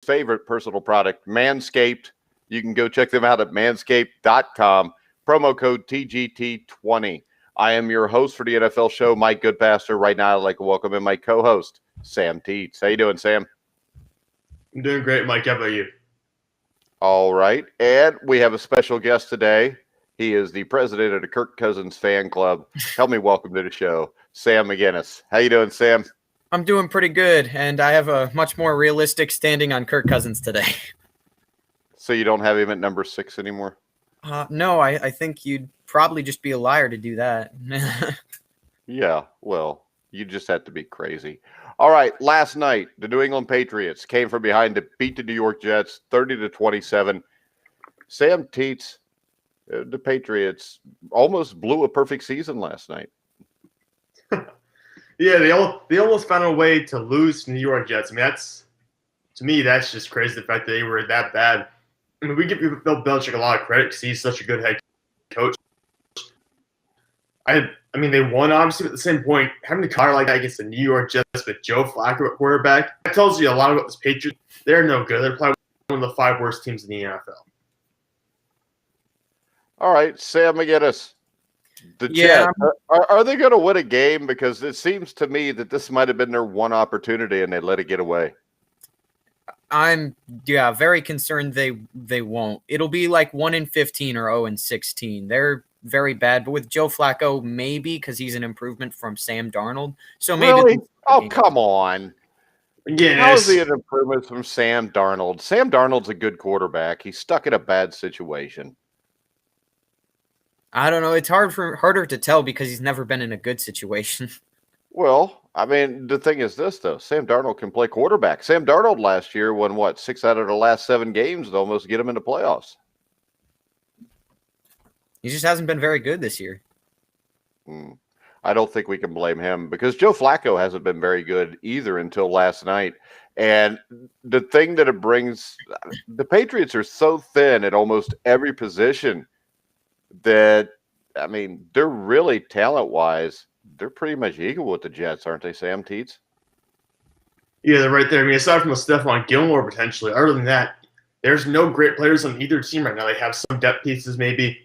favorite personal product, Manscaped. You can go check them out at manscaped.com. Promo code TGT20. I am your host for the NFL show, Mike Goodpaster. Right now, I'd like to welcome in my co-host, Sam Teets. How you doing, Sam? I'm doing great, Mike. How about you? All right. And we have a special guest today. He is the president of the Kirk Cousins fan club. Help me welcome to the show, Sam McGinnis. How you doing, Sam? I'm doing pretty good, and I have a much more realistic standing on Kirk Cousins today. So you don't have him at number 6 anymore? No, I think you'd probably just be a liar to do that. Yeah, well, you just have to be crazy. All right, last night, the New England Patriots came from behind to beat the New York Jets 30-27. Sam Teets, the Patriots almost blew a perfect season last night. Yeah, they almost found a way to lose to New York Jets. I mean, that's just crazy, the fact that they were that bad. I mean, we give Bill Belichick a lot of credit because he's such a good head coach. I mean, they won, obviously, but at the same point, having to car like that against the New York Jets with Joe Flacco at quarterback, that tells you a lot about this Patriots. They're no good. They're probably one of the 5 worst teams in the NFL. All right, Sam McGinnis. The Jets, are they going to win a game? Because it seems to me that this might have been their one opportunity and they let it get away. I'm very concerned they won't. It'll be like 1-15 or 0-16. They're very bad, but with Joe Flacco, maybe because he's an improvement from Sam Darnold. So maybe. Really? Oh, come on. Again, how is he an improvement from Sam Darnold? Sam Darnold's a good quarterback. He's stuck in a bad situation. I don't know. It's harder to tell because he's never been in a good situation. Well, I mean, the thing is this, though. Sam Darnold can play quarterback. Sam Darnold last year won, 6 out of the last 7 games to almost get him into playoffs. He just hasn't been very good this year. I don't think we can blame him because Joe Flacco hasn't been very good either until last night. And the thing that it brings, the Patriots are so thin at almost every position that, I mean, they're really talent-wise, they're pretty much equal with the Jets, aren't they, Sam Teets? Yeah, they're right there. I mean, aside from a Stephon Gilmore potentially, other than that, there's no great players on either team right now. They have some depth pieces maybe.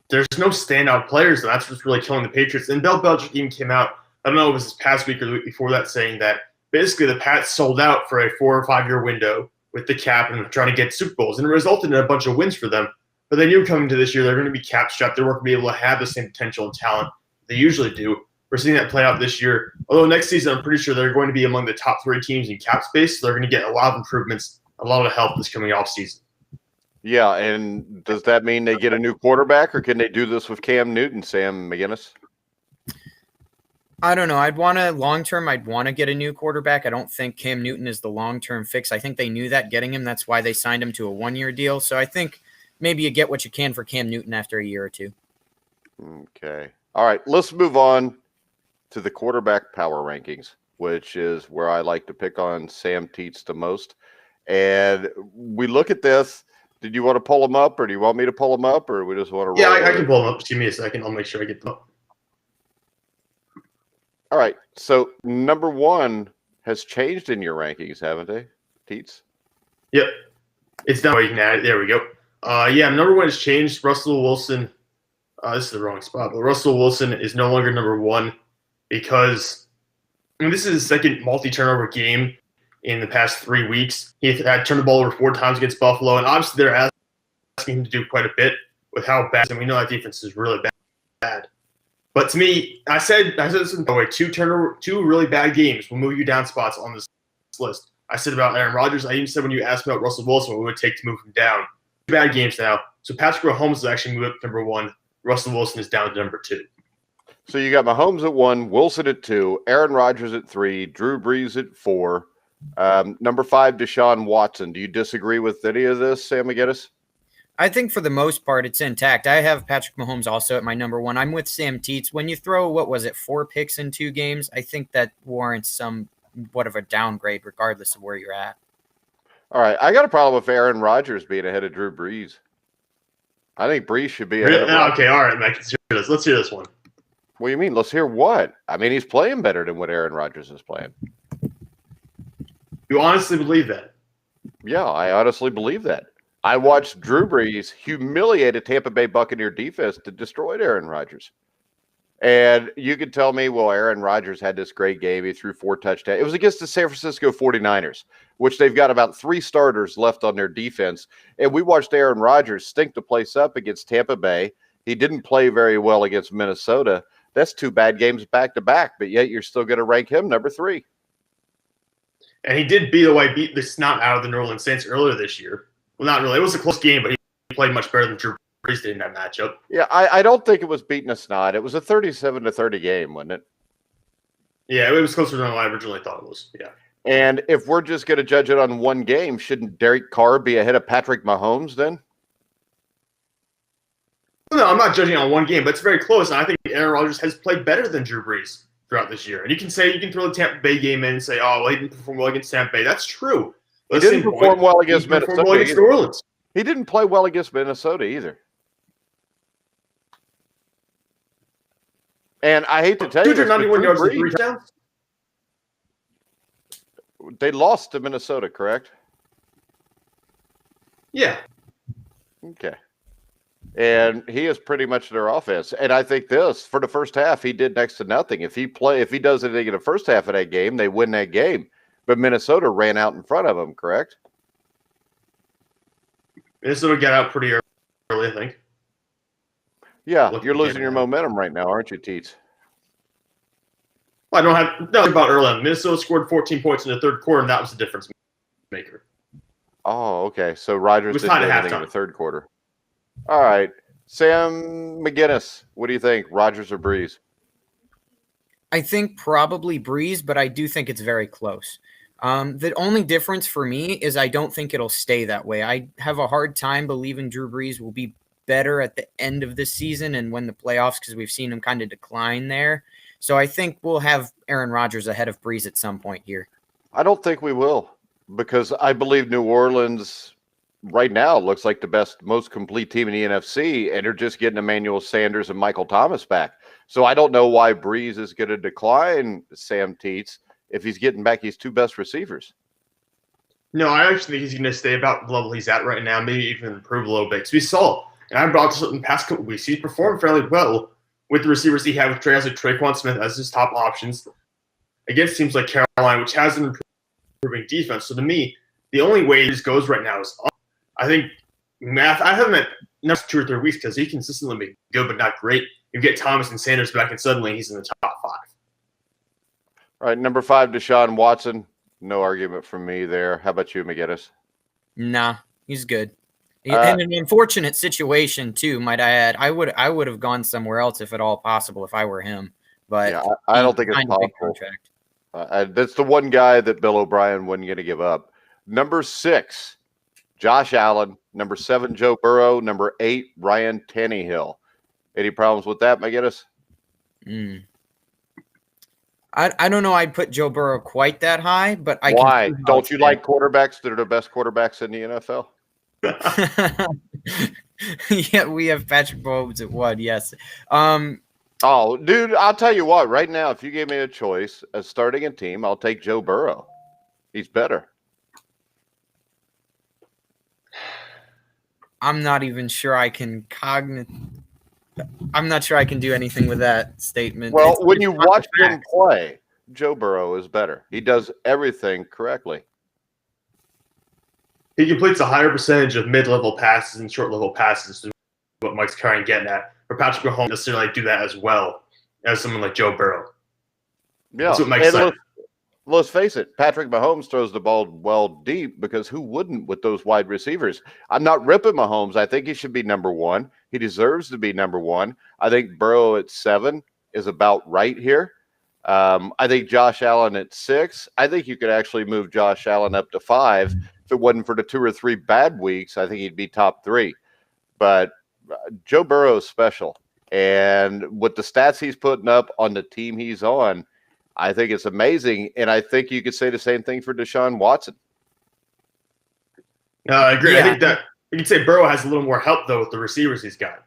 There's no standout players, and that's what's really killing the Patriots. And Bill Belichick even came out, I don't know if it was this past week or the week before that, saying that basically the Pats sold out for a 4 or 5 year window with the cap and trying to get Super Bowls, and it resulted in a bunch of wins for them. But they knew coming to this year they're going to be cap strapped. They weren't going to be able to have the same potential and talent they usually do. We're seeing that play out this year. Although next season, I'm pretty sure they're going to be among the top 3 teams in cap space. So they're going to get a lot of improvements, a lot of help this coming off season. Yeah, and does that mean they get a new quarterback, or can they do this with Cam Newton, Sam McGinnis? I don't know. Long-term, I'd want to get a new quarterback. I don't think Cam Newton is the long-term fix. I think they knew that getting him. That's why they signed him to a 1-year deal. So I think maybe you get what you can for Cam Newton after a year or 2. Okay. All right, let's move on to the quarterback power rankings, which is where I like to pick on Sam Teets the most. And we look at this. Did you want to pull them up, or do you want me to pull them up, or we just want to roll? Yeah, I can pull them up. Just give me a second. I'll make sure I get them up. All right, so number 1 has changed in your rankings, haven't they, Teets? Yep. It's down. You can add it. There we go. Yeah, number 1 has changed. Russell Wilson. This is the wrong spot, but Russell Wilson is no longer number 1 because this is his second multi-turnover game in the past 3 weeks. He had turned the ball over 4 times against Buffalo, and obviously they're asking him to do quite a bit with how bad, and we know that defense is really bad. But to me, I said this in the way, 2 really bad games will move you down spots on this list. I said about Aaron Rodgers. I even said when you asked about Russell Wilson, what it would take to move him down. 2 bad games now. So Patrick Mahomes is actually moved up to number 1. Russell Wilson is down to number 2. So you got Mahomes at 1, Wilson at 2, Aaron Rodgers at 3, Drew Brees at 4. Number 5, Deshaun Watson. Do you disagree with any of this, Sam McGinnis? I think for the most part, it's intact. I have Patrick Mahomes also at my number 1. I'm with Sam Teets. When you throw, 4 picks in 2 games, I think that warrants somewhat of a downgrade regardless of where you're at. All right. I got a problem with Aaron Rodgers being ahead of Drew Brees. I think Brees should be ahead of Rodgers. Okay, all right, Mike. Let's hear this one. What do you mean? Let's hear what? I mean, he's playing better than what Aaron Rodgers is playing. You honestly believe that? Yeah, I honestly believe that. I watched Drew Brees humiliate a Tampa Bay Buccaneer defense to destroy Aaron Rodgers. And you could tell me, well, Aaron Rodgers had this great game. He threw 4 touchdowns. It was against the San Francisco 49ers, which they've got about 3 starters left on their defense. And we watched Aaron Rodgers stink the place up against Tampa Bay. He didn't play very well against Minnesota. That's 2 bad games back to back, but yet you're still going to rank him number 3. And he did beat the snot out of the New Orleans Saints earlier this year. Well, not really. It was a close game, but he played much better than Drew Brees did in that matchup. Yeah, I don't think it was beating a snot. It was a 37-30 game, wasn't it? Yeah, it was closer than I originally thought it was. Yeah. And if we're just going to judge it on one game, shouldn't Derek Carr be ahead of Patrick Mahomes then? No, I'm not judging on one game, but it's very close. And I think Aaron Rodgers has played better than Drew Brees throughout this year. And you can throw the Tampa Bay game in and say, oh, well, he didn't perform well against Tampa Bay. That's true. He didn't perform well against Minnesota. Well against New Orleans. He didn't play well against Minnesota either. And I hate to tell you, 291 yards and 3 touchdowns. They lost to Minnesota, correct? Yeah. Okay. And he is pretty much their offense. And I think for the first half, he did next to nothing. If he does anything in the first half of that game, they win that game. But Minnesota ran out in front of him, correct? Minnesota got out pretty early, I think. Yeah, you're losing your momentum right now, aren't you, Teets? Well, I don't have nothing about early. Minnesota scored 14 points in the third quarter, and that was the difference maker. Oh, okay. So Rodgers didn't do anything in the third quarter. All right. Sam McGinnis, what do you think? Rodgers or Brees? I think probably Brees, but I do think it's very close. The only difference for me is I don't think it'll stay that way. I have a hard time believing Drew Brees will be better at the end of the season and win the playoffs because we've seen him kind of decline there. So I think we'll have Aaron Rodgers ahead of Brees at some point here. I don't think we will because I believe New Orleans right now looks like the best, most complete team in the NFC, and they're just getting Emmanuel Sanders and Michael Thomas back. So I don't know why Brees is going to decline, Sam Teets, if he's getting back his 2 best receivers. No, I actually think he's going to stay about the level he's at right now, maybe even improve a little bit. Because we saw, and I brought this up in the past couple weeks, he performed fairly well with the receivers he had with Traquan Smith as his top options against teams like Carolina, which has an improving defense. So to me, the only way this goes right now is up. I think I haven't met next 2 or 3 weeks because he consistently been good but not great. You get Thomas and Sanders back, and suddenly he's in the top 5. All right, number 5, Deshaun Watson. No argument from me there. How about you, McGinnis? Nah, he's good. And an unfortunate situation too, might I add. I would have gone somewhere else if at all possible if I were him. But yeah, I don't think it's possible. That's the one guy that Bill O'Brien wasn't going to give up. Number 6, Josh Allen. Number 7, Joe Burrow. Number 8, Ryan Tannehill. Any problems with that, McGinnis? I don't know. I'd put Joe Burrow quite that high, but why don't you like quarterbacks that are the best quarterbacks in the NFL? Yeah, we have Patrick Mahomes at 1. Yes. Oh, dude, I'll tell you what. Right now, if you gave me a choice of starting a team, I'll take Joe Burrow. He's better. I'm not even sure I can I'm not sure I can do anything with that statement. Well, when you watch him play, Joe Burrow is better. He does everything correctly. He completes a higher percentage of mid-level passes and short-level passes than what Mike's trying to get at. Or Patrick Mahomes doesn't necessarily do that as well as someone like Joe Burrow. Yeah, that's what Mike's saying. Let's face it, Patrick Mahomes throws the ball well deep because who wouldn't with those wide receivers? I'm not ripping Mahomes. I think he should be number 1. He deserves to be number 1. I think Burrow at 7 is about right here. I think Josh Allen at 6. I think you could actually move Josh Allen up to 5. If it wasn't for the 2 or 3 bad weeks, I think he'd be top 3. But Joe Burrow is special. And with the stats he's putting up on the team he's on, I think it's amazing, and I think you could say the same thing for Deshaun Watson. I agree. Yeah. I think that you could say Burrow has a little more help, though, with the receivers he's got.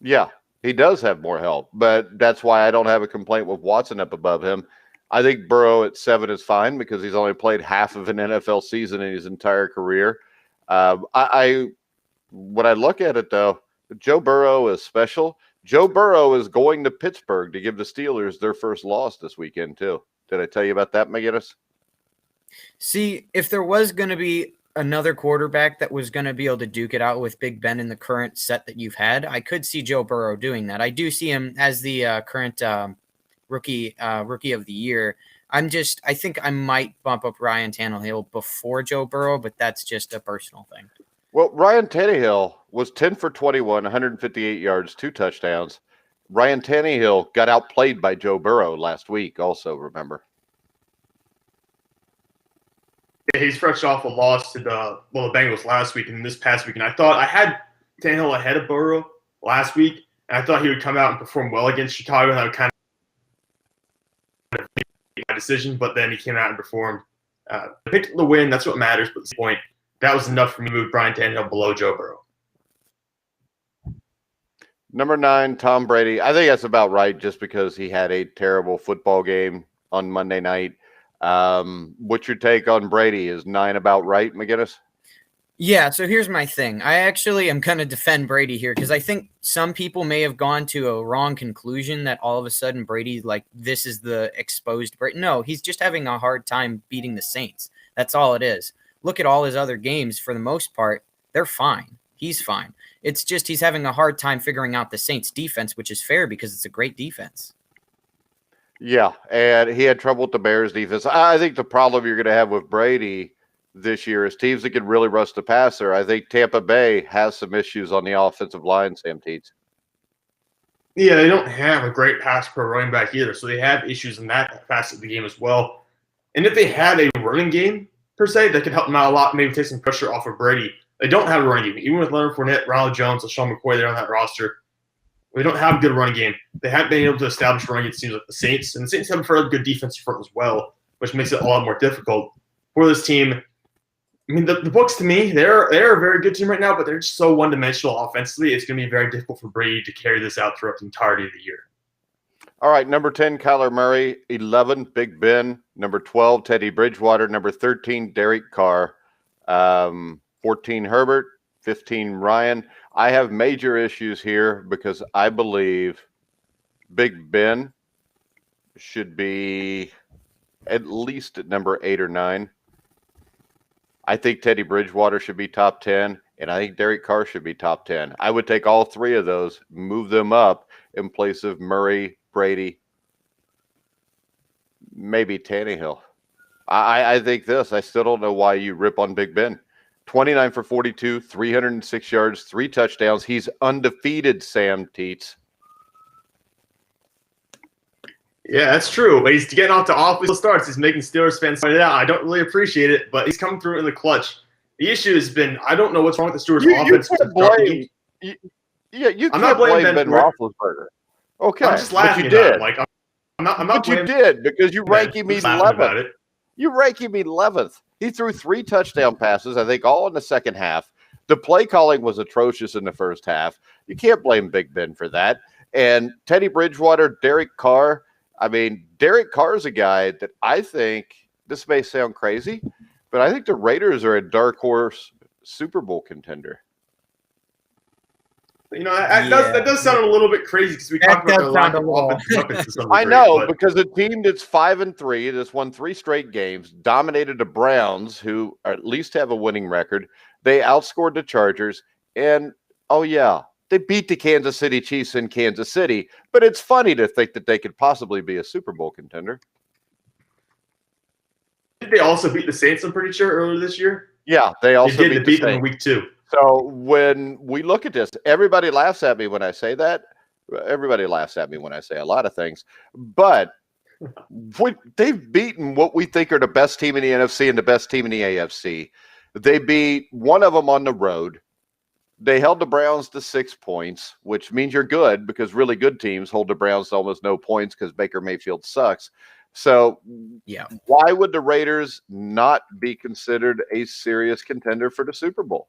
Yeah, he does have more help, but that's why I don't have a complaint with Watson up above him. I think Burrow at 7 is fine because he's only played half of an NFL season in his entire career. When I look at it, though, Joe Burrow is special. Joe Burrow is going to Pittsburgh to give the Steelers their first loss this weekend, too. Did I tell you about that, McGinnis? See, if there was going to be another quarterback that was going to be able to duke it out with Big Ben in the current set that you've had, I could see Joe Burrow doing that. I do see him as the current rookie of the year. I think I might bump up Ryan Tannehill before Joe Burrow, but that's just a personal thing. Well, Ryan Tannehill was 10 for 21, 158 yards, 2 touchdowns. Ryan Tannehill got outplayed by Joe Burrow last week also, remember? Yeah, he's fresh off a loss to the Bengals last week and this past week. And I thought I had Tannehill ahead of Burrow last week, and I thought he would come out and perform well against Chicago, and that would kind of be my decision. But then he came out and performed. I picked the win. That's what matters. But at this point, that was enough for me to move Brian Tannehill below Joe Burrow. Number 9, Tom Brady. I think that's about right just because he had a terrible football game on Monday night. What's your take on Brady? Is 9 about right, McGinnis? Yeah, so here's my thing. I actually am going to defend Brady here because I think some people may have gone to a wrong conclusion that all of a sudden Brady, like, this is the exposed Brady. No, he's just having a hard time beating the Saints. That's all it is. Look at all his other games. For the most part, they're fine. He's fine. It's just he's having a hard time figuring out the Saints defense, which is fair because it's a great defense. Yeah, and he had trouble with the Bears defense. I think the problem you're going to have with Brady this year is teams that can really rush the passer. I think Tampa Bay has some issues on the offensive line, Sam Teets. Yeah, they don't have a great pass pro running back either, so they have issues in that facet of the game as well. And if they had a running game, per se, that could help them out a lot, maybe take some pressure off of Brady. They don't have a running game. Even with Leonard Fournette, Ronald Jones, LaShawn McCoy there on that roster, we don't have a good running game. They haven't been able to establish running, it seems like the Saints. And the Saints have a fairly good defensive front as well, which makes it a lot more difficult for this team. I mean, the Bucs, to me, they're a very good team right now, but they're just so one-dimensional offensively. It's going to be very difficult for Brady to carry this out throughout the entirety of the year. All right, number 10, Kyler Murray. 11, Big Ben. Number 12, Teddy Bridgewater. Number 13, Derek Carr. 14, Herbert. 15, Ryan. I have major issues here because I believe Big Ben should be at least at number 8 or 9. I think Teddy Bridgewater should be top 10, and I think Derek Carr should be top 10. I would take all 3 of those, move them up in place of Murray, Brady, maybe Tannehill. I think this. I still don't know why you rip on Big Ben. 29 for 42, 306 yards, 3 touchdowns. He's undefeated, Sam Teets. Yeah, that's true. But he's getting off to awful starts. He's making Steelers fans find it out. I don't really appreciate it, but he's coming through in the clutch. The issue has been I don't know what's wrong with the Steelers' offense. You can't blame Ben Roethlisberger. Okay, I'm just laughing but you did. Like I'm not. But you did because you rank him 11th. You rank him 11th. He threw 3 touchdown passes, I think, all in the second half. The play calling was atrocious in the first half. You can't blame Big Ben for that. And Teddy Bridgewater, Derek Carr. I mean, Derek Carr is a guy that I think, this may sound crazy, but I think the Raiders are a dark horse Super Bowl contender. You know, that does sound a little bit crazy because we talked about the lack of offensive weapons to some degree. I know, because a team that's 5-3, that's won 3 straight games, dominated the Browns, who at least have a winning record. They outscored the Chargers, and, oh, yeah, they beat the Kansas City Chiefs in Kansas City, but it's funny to think that they could possibly be a Super Bowl contender. Did they also beat the Saints, I'm pretty sure, earlier this year? Yeah, they also beat them in week 2. So when we look at this, everybody laughs at me when I say that. Everybody laughs at me when I say a lot of things. But they've beaten what we think are the best team in the NFC and the best team in the AFC. They beat one of them on the road. They held the Browns to 6 points, which means you're good because really good teams hold the Browns to almost no points because Baker Mayfield sucks. So yeah, why would the Raiders not be considered a serious contender for the Super Bowl?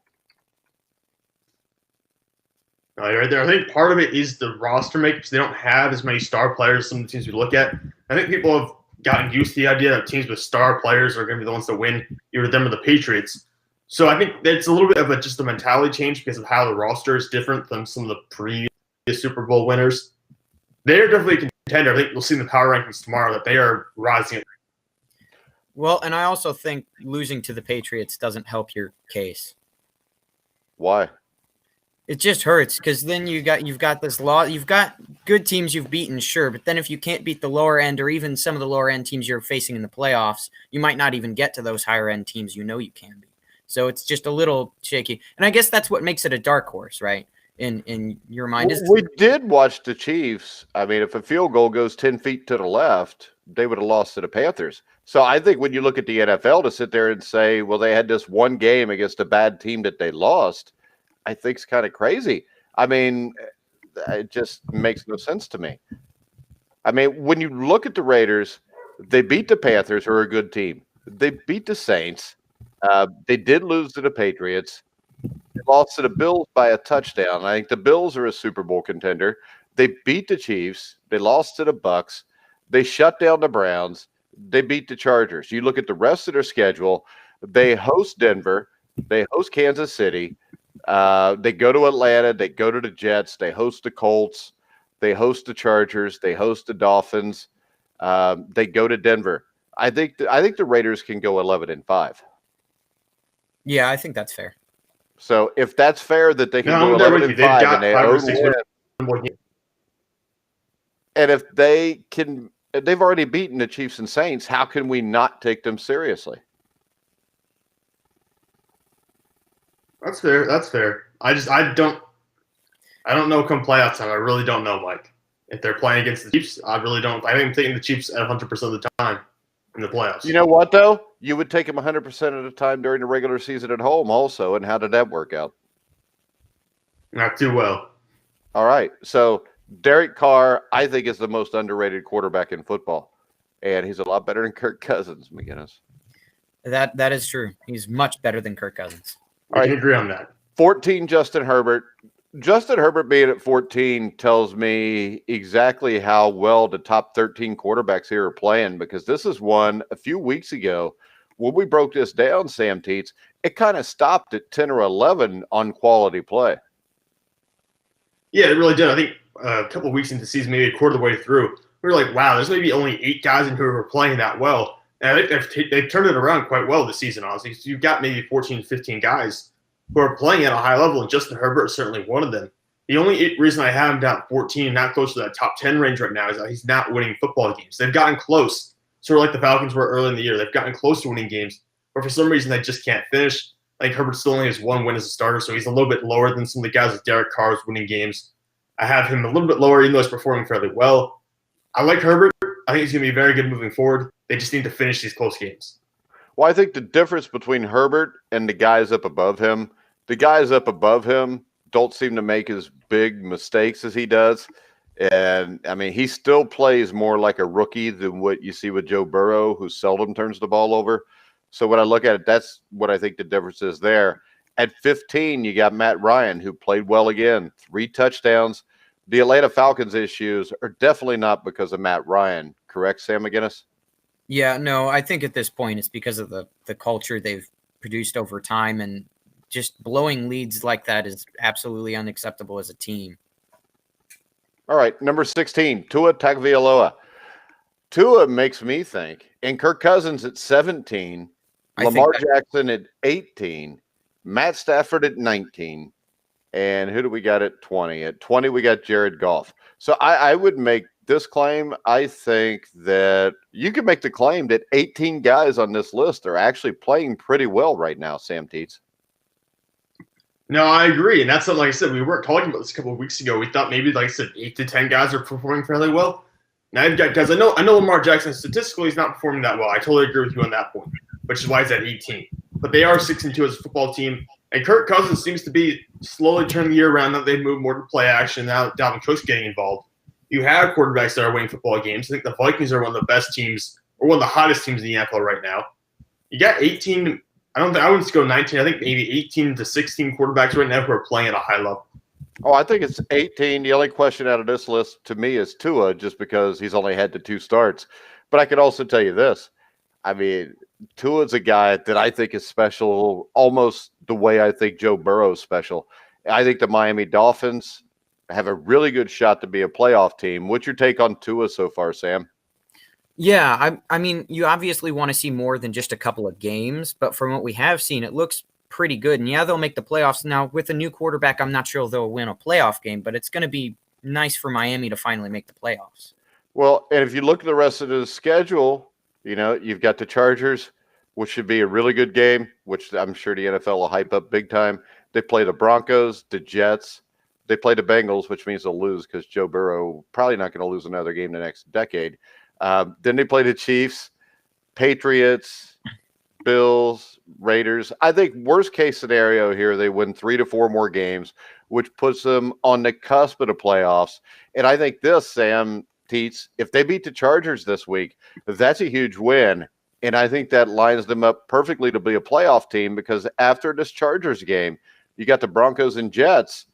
Right there. I think part of it is the roster make because they don't have as many star players as some of the teams we look at. I think people have gotten used to the idea that teams with star players are going to be the ones that win, either them or the Patriots. So I think it's a little bit of just a mentality change because of how the roster is different than some of the previous Super Bowl winners. They're definitely a contender. I think we'll see in the power rankings tomorrow that they are rising. Well, and I also think losing to the Patriots doesn't help your case. Why? It just hurts because then you've got this law. You've got good teams you've beaten, sure, but then if you can't beat the lower end or even some of the lower end teams you're facing in the playoffs, you might not even get to those higher end teams you know you can be. So it's just a little shaky, and I guess that's what makes it a dark horse, right? In your mind, We did watch the Chiefs. I mean, if a field goal goes 10 feet to the left, they would have lost to the Panthers. So I think when you look at the NFL to sit there and say, well, they had this one game against a bad team that they lost, I think it's kind of crazy. I mean, it just makes no sense to me. I mean, when you look at the Raiders, they beat the Panthers, who are a good team. They beat the Saints. They did lose to the Patriots. They lost to the Bills by a touchdown. I think the Bills are a Super Bowl contender. They beat the Chiefs. They lost to the Bucks. They shut down the Browns. They beat the Chargers. You look at the rest of their schedule. They host Denver. They host Kansas City. They go to Atlanta. They go to the Jets. They host the Colts. They host the Chargers. They host the Dolphins. They go to Denver. I think the Raiders can go 11-5. Yeah, I think that's fair. So if that's fair that they can go 11-5 and they own one, and if they can, they've already beaten the Chiefs and Saints, how can we not take them seriously? That's fair. That's fair. I don't know come playoff time. I really don't know, Mike. If they're playing against the Chiefs, I really don't. I think I'm taking the Chiefs at 100% of the time in the playoffs. You know what, though? You would take them 100% of the time during the regular season at home also, and how did that work out? Not too well. All right. So Derek Carr, I think, is the most underrated quarterback in football, and he's a lot better than Kirk Cousins, McGinnis. That is true. He's much better than Kirk Cousins. I can agree on that. 14, Justin Herbert. Justin Herbert being at 14 tells me exactly how well the top 13 quarterbacks here are playing, because this is one a few weeks ago when we broke this down, Sam Teets, it kind of stopped at 10 or 11 on quality play. Yeah, it really did. I think a couple of weeks into the season, maybe a quarter of the way through, we were like, wow, there's maybe only 8 guys in here who are playing that well. And I think they've turned it around quite well this season, honestly. So you've got maybe 14, 15 guys who are playing at a high level, and Justin Herbert is certainly one of them. The only reason I have him down at 14, not close to that top 10 range right now, is that he's not winning football games. They've gotten close, sort of like the Falcons were early in the year. They've gotten close to winning games, but for some reason they just can't finish. I think Herbert still only has 1 win as a starter, so he's a little bit lower than some of the guys like Derek Carr who's winning games. I have him a little bit lower, even though he's performing fairly well. I like Herbert. I think he's going to be very good moving forward. They just need to finish these close games. Well, I think the difference between Herbert and the guys up above him, the guys up above him don't seem to make as big mistakes as he does. And, I mean, he still plays more like a rookie than what you see with Joe Burrow, who seldom turns the ball over. So when I look at it, that's what I think the difference is there. At 15, you got Matt Ryan, who played well again, 3 touchdowns. The Atlanta Falcons issues are definitely not because of Matt Ryan. Correct, Sam McGinnis? Yeah, no, I think at this point it's because of the culture they've produced over time, and just blowing leads like that is absolutely unacceptable as a team. All right, number 16, Tua Tagovailoa. Tua makes me think, and Kirk Cousins at 17, Lamar Jackson at 18, Matt Stafford at 19, and who do we got at 20? At 20, we got Jared Goff. So I would make this claim. I think that you can make the claim that 18 guys on this list are actually playing pretty well right now, Sam Teets. No, I agree. And that's something, like I said, we weren't talking about this a couple of weeks ago. We thought maybe, like I said, 8 to 10 guys are performing fairly well. Now I've got guys. I know Lamar Jackson statistically is not performing that well. I totally agree with you on that point, which is why he's at 18. But they are 6-2 as a football team. And Kirk Cousins seems to be slowly turning the year around. That they've moved more to play action now. Dalvin Cook's getting involved. You have quarterbacks that are winning football games. I think the Vikings are one of the best teams, or one of the hottest teams in the NFL right now. You got 18. I wouldn't go 19. I think maybe 18 to 16 quarterbacks right now who are playing at a high level. Oh, I think it's 18. The only question out of this list to me is Tua, just because he's only had the 2 starts. But I can also tell you this. I mean, Tua's a guy that I think is special almost the way I think Joe Burrow is special. I think the Miami Dolphins have a really good shot to be a playoff team. What's your take on Tua so far, Sam? Yeah, I mean, you obviously want to see more than just a couple of games, but from what we have seen, it looks pretty good. And yeah, they'll make the playoffs. Now, with a new quarterback, I'm not sure they'll win a playoff game, but it's going to be nice for Miami to finally make the playoffs. Well, and if you look at the rest of the schedule, you've got the Chargers, which should be a really good game, which I'm sure the NFL will hype up big time. They play the Broncos, the Jets. They play the Bengals, which means they'll lose because Joe Burrow probably not going to lose another game the next decade. Then they play the Chiefs, Patriots, Bills, Raiders. I think worst case scenario here, they win 3 to 4 more games, which puts them on the cusp of the playoffs. And I think this, Sam, Teets, if they beat the Chargers this week, that's a huge win. And I think that lines them up perfectly to be a playoff team because after this Chargers game, you got the Broncos and Jets.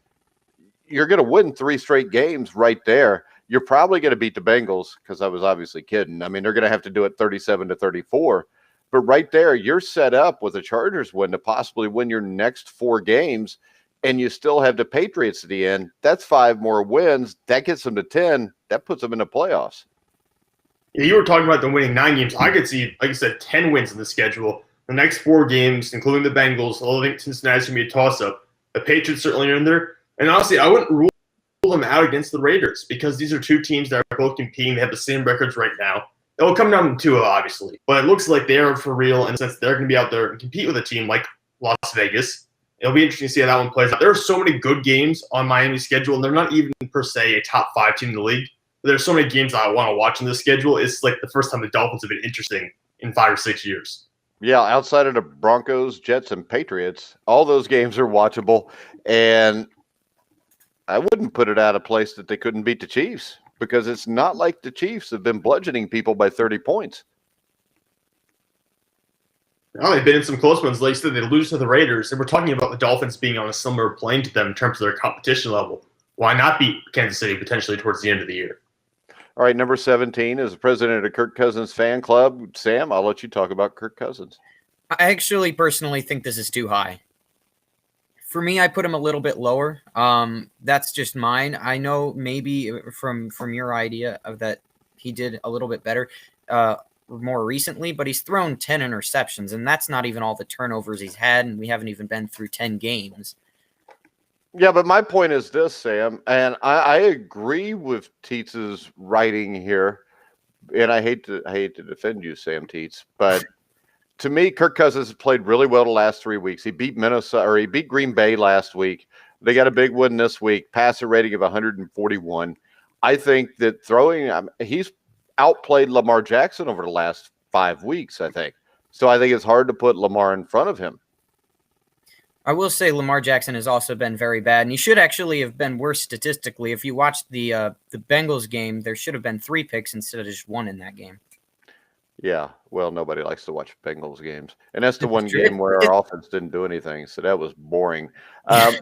You're going to win 3 straight games right there. You're probably going to beat the Bengals because I was obviously kidding. I mean, they're going to have to do it 37-34. But right there, you're set up with a Chargers win to possibly win your next 4 games, and you still have the Patriots at the end. That's 5 more wins. That gets them to 10. That puts them in the playoffs. Yeah, you were talking about them winning 9 games. I could see, like you said, 10 wins in the schedule. The next 4 games, including the Bengals, I think Cincinnati's going to be a toss-up. The Patriots certainly are in there. And honestly, I wouldn't rule them out against the Raiders because these are 2 teams that are both competing. They have the same records right now. It will come down to Tua, obviously. But it looks like they are for real in the sense they're going to be out there and compete with a team like Las Vegas. It'll be interesting to see how that one plays out. There are so many good games on Miami's schedule, and they're not even per se a top 5 team in the league. But there's so many games I want to watch on this schedule. It's like the first time the Dolphins have been interesting in 5 or 6 years. Yeah, outside of the Broncos, Jets, and Patriots, all those games are watchable. And I wouldn't put it out of place that they couldn't beat the Chiefs because it's not like the Chiefs have been bludgeoning people by 30 points. Well, they've been in some close ones. Like you said, they lose to the Raiders. And we're talking about the Dolphins being on a similar plane to them in terms of their competition level. Why not beat Kansas City potentially towards the end of the year? All right, number 17 is the president of Kirk Cousins fan club. Sam, I'll let you talk about Kirk Cousins. I actually personally think this is too high. For me, I put him a little bit lower. That's just mine. I know maybe from your idea of that he did a little bit better more recently, but he's thrown 10 interceptions, and that's not even all the turnovers he's had, and we haven't even been through 10 games. Yeah, but my point is this, Sam, and I agree with Teets' writing here, and I hate to defend you, Sam Teets, but to me, Kirk Cousins has played really well the last 3 weeks. He beat he beat Green Bay last week. They got a big win this week, passer rating of 141. I think that he's outplayed Lamar Jackson over the last 5 weeks, I think. So I think it's hard to put Lamar in front of him. I will say Lamar Jackson has also been very bad, and he should actually have been worse statistically. If you watched the Bengals game, there should have been 3 picks instead of just 1 in that game. Yeah, well, nobody likes to watch Bengals games. And that's the one game where our offense didn't do anything, so that was boring.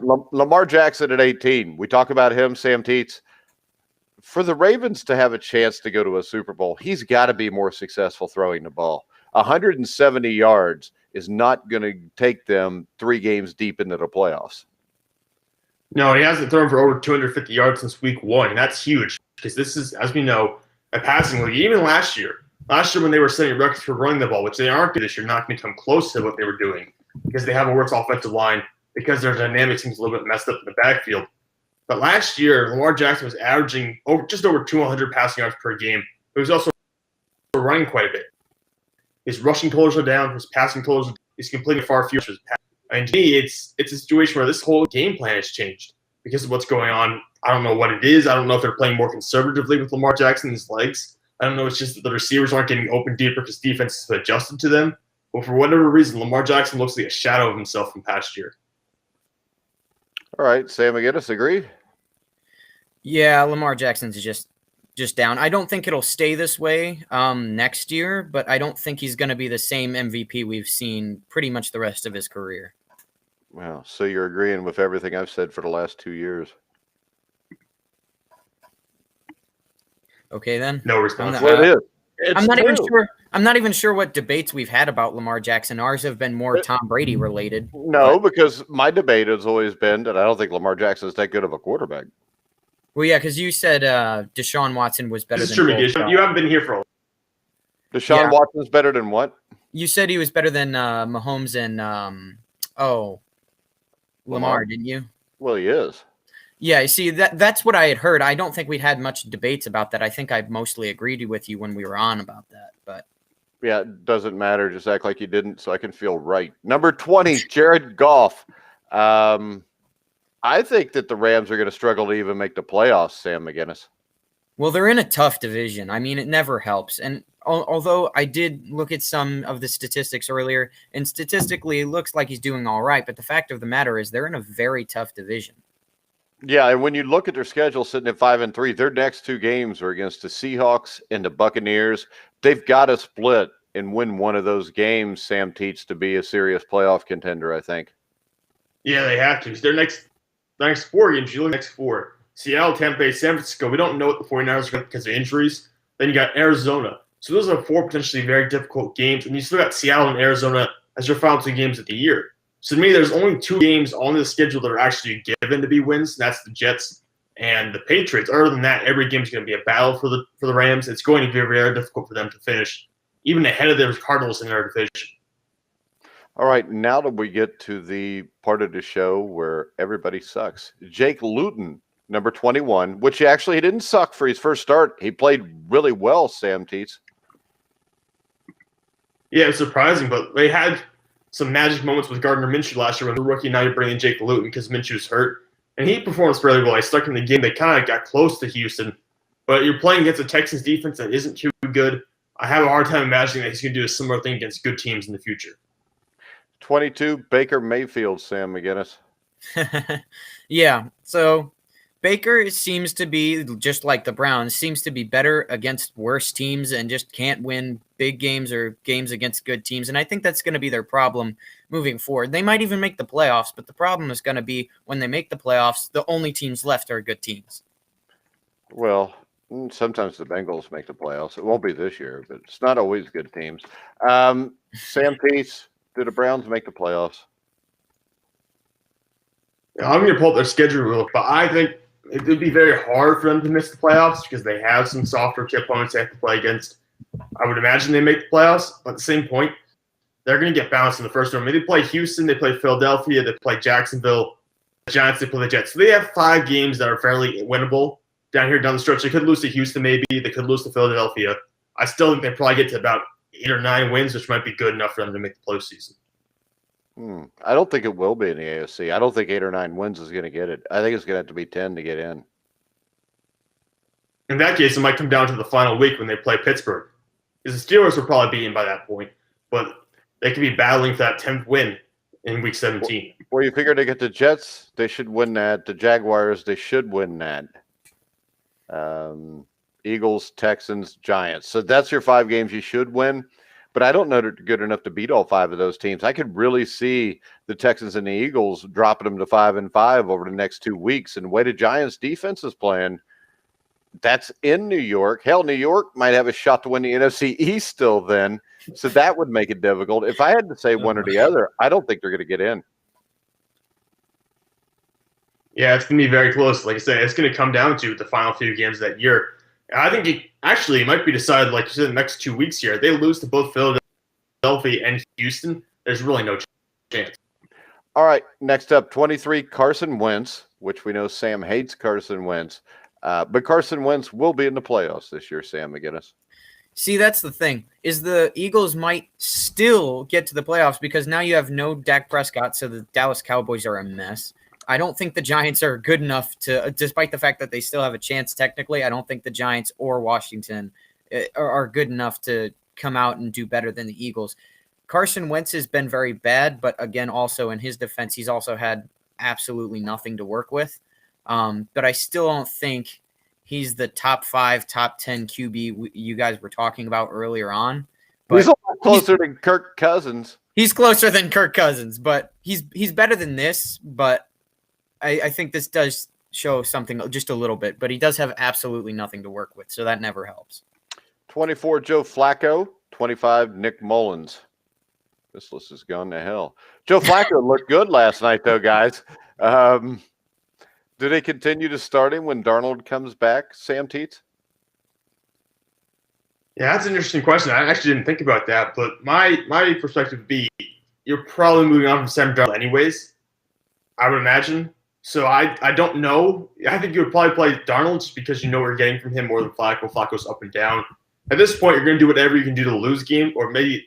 Lamar Jackson at 18. We talk about him, Sam Teets. For the Ravens to have a chance to go to a Super Bowl, he's got to be more successful throwing the ball. 170 yards is not going to take them 3 games deep into the playoffs. No, he hasn't thrown for over 250 yards since week 1, and that's huge because this is, as we know, a passing league. Even last year when they were setting records for running the ball, which they aren't this year, not going to come close to what they were doing because they have a worse offensive line because their dynamic seems a little bit messed up in the backfield. But last year, Lamar Jackson was averaging just over 200 passing yards per game. But he was also running quite a bit. His rushing totals are down. His passing totals, he's completing far fewer. And to me, it's a situation where this whole game plan has changed because of what's going on. I don't know what it is. I don't know if they're playing more conservatively with Lamar Jackson and his legs. I don't know. It's just that the receivers aren't getting open deeper because defenses have adjusted to them. But for whatever reason, Lamar Jackson looks like a shadow of himself from past year. All right, Sam McGinnis, agree? Yeah, Lamar Jackson's just down. I don't think it'll stay this way next year, but I don't think he's going to be the same MVP we've seen pretty much the rest of his career. Well, so you're agreeing with everything I've said for the last 2 years. Okay, then. No response. Well, it is. I'm not even sure what debates we've had about Lamar Jackson. Ours have been more Tom Brady related. No, because my debate has always been that I don't think Lamar Jackson is that good of a quarterback. Well, yeah, because you said Deshaun Watson was better This than is true, you haven't been here for a Deshaun Watson's better than what? You said he was better than Mahomes and Lamar, didn't you? Well, he is. Yeah, see, that's what I had heard. I don't think we'd had much debates about that. I think I mostly agreed with you when we were on about that. But yeah, it doesn't matter. Just act like you didn't so I can feel right. Number 20, Jared Goff. I think that the Rams are going to struggle to even make the playoffs, Sam McGinnis. Well, they're in a tough division. I mean, it never helps. And although I did look at some of the statistics earlier, and statistically it looks like he's doing all right, but the fact of the matter is they're in a very tough division. Yeah, and when you look at their schedule sitting at 5-3, their next two games are against the Seahawks and the Buccaneers. They've got to split and win one of those games, Sam Teets, to be a serious playoff contender, I think. Yeah, they have to. Their next 4 games, you look at the next 4. Seattle, Tampa Bay, San Francisco. We don't know what the 49ers are going to because of injuries. Then you got Arizona. So those are 4 potentially very difficult games. And you still got Seattle and Arizona as your final 2 games of the year. So to me, there's only 2 games on the schedule that are actually given to be wins. And that's the Jets and the Patriots. Other than that, every game is going to be a battle for the Rams. It's going to be very difficult for them to finish, even ahead of their Cardinals in their division. All right, now that we get to the part of the show where everybody sucks. Jake Luton, number 21, which actually he didn't suck for his first start. He played really well, Sam Teets. Yeah, it's surprising, but they had some magic moments with Gardner Minshew last year when the rookie. Now you're bringing Jake Luton because Minshew's hurt. And he performed really well. He stuck in the game. They kind of got close to Houston. But you're playing against a Texans defense that isn't too good. I have a hard time imagining that he's going to do a similar thing against good teams in the future. 22, Baker Mayfield, Sam McGinnis. Yeah, so Baker seems to be, just like the Browns, seems to be better against worse teams and just can't win big games or games against good teams. And I think that's going to be their problem moving forward. They might even make the playoffs, but the problem is going to be when they make the playoffs, the only teams left are good teams. Well, sometimes the Bengals make the playoffs. It won't be this year, but it's not always good teams. Sam Teets, do the Browns make the playoffs? I'm going to pull up their schedule, but I think it would be very hard for them to miss the playoffs because they have some softer opponents they have to play against. I would imagine they make the playoffs, but at the same point, they're going to get bounced in the first round. They play Houston, they play Philadelphia, they play Jacksonville, the Giants, they play the Jets. So they have 5 games that are fairly winnable down the stretch. They could lose to Houston maybe. They could lose to Philadelphia. I still think they probably get to about 8 or 9 wins, which might be good enough for them to make the postseason. I don't think it will be in the AFC. I don't think 8 or 9 wins is going to get it. I think it's going to have to be 10 to get in. In that case, it might come down to the final week when they play Pittsburgh. Because the Steelers will probably be in by that point. But they could be battling for that 10th win in Week 17. Well, you figure they get the Jets, they should win that. The Jaguars, they should win that. Eagles, Texans, Giants. So that's your 5 games you should win. But I don't know they're good enough to beat all 5 of those teams. I could really see the Texans and the Eagles dropping them to 5-5 over the next 2 weeks. And the way the Giants defense is playing, that's in New York. Hell, New York might have a shot to win the NFC East still then. So that would make it difficult. If I had to say one or the other, I don't think they're going to get in. Yeah, it's going to be very close. Like I said, it's going to come down to the final few games that year. I think it might be decided, like you said, the next 2 weeks here. If they lose to both Philadelphia and Houston, there's really no chance. All right, next up, 23, Carson Wentz, which we know Sam hates Carson Wentz. But Carson Wentz will be in the playoffs this year, Sam McGinnis. See, that's the thing, is the Eagles might still get to the playoffs because now you have no Dak Prescott, so the Dallas Cowboys are a mess. I don't think the Giants are good enough to, despite the fact that they still have a chance technically, I don't think the Giants or Washington are good enough to come out and do better than the Eagles. Carson Wentz has been very bad, but again, also in his defense, he's also had absolutely nothing to work with. But I still don't think he's the top 5, top 10 QB you guys were talking about earlier on. But he's a lot closer than Kirk Cousins. He's closer than Kirk Cousins, but he's better than this, but I think this does show something just a little bit, but he does have absolutely nothing to work with, so that never helps. 24, Joe Flacco. 25, Nick Mullins. This list has gone to hell. Joe Flacco looked good last night, though, guys. Do they continue to start him when Darnold comes back, Sam Teets? Yeah, that's an interesting question. I actually didn't think about that, but my perspective would be you're probably moving on from Sam Darnold anyways, I would imagine. So I don't know. I think you would probably play Darnold just because you know what you're getting from him more than Flacco. Flacco's up and down. At this point, you're going to do whatever you can do to lose game, or maybe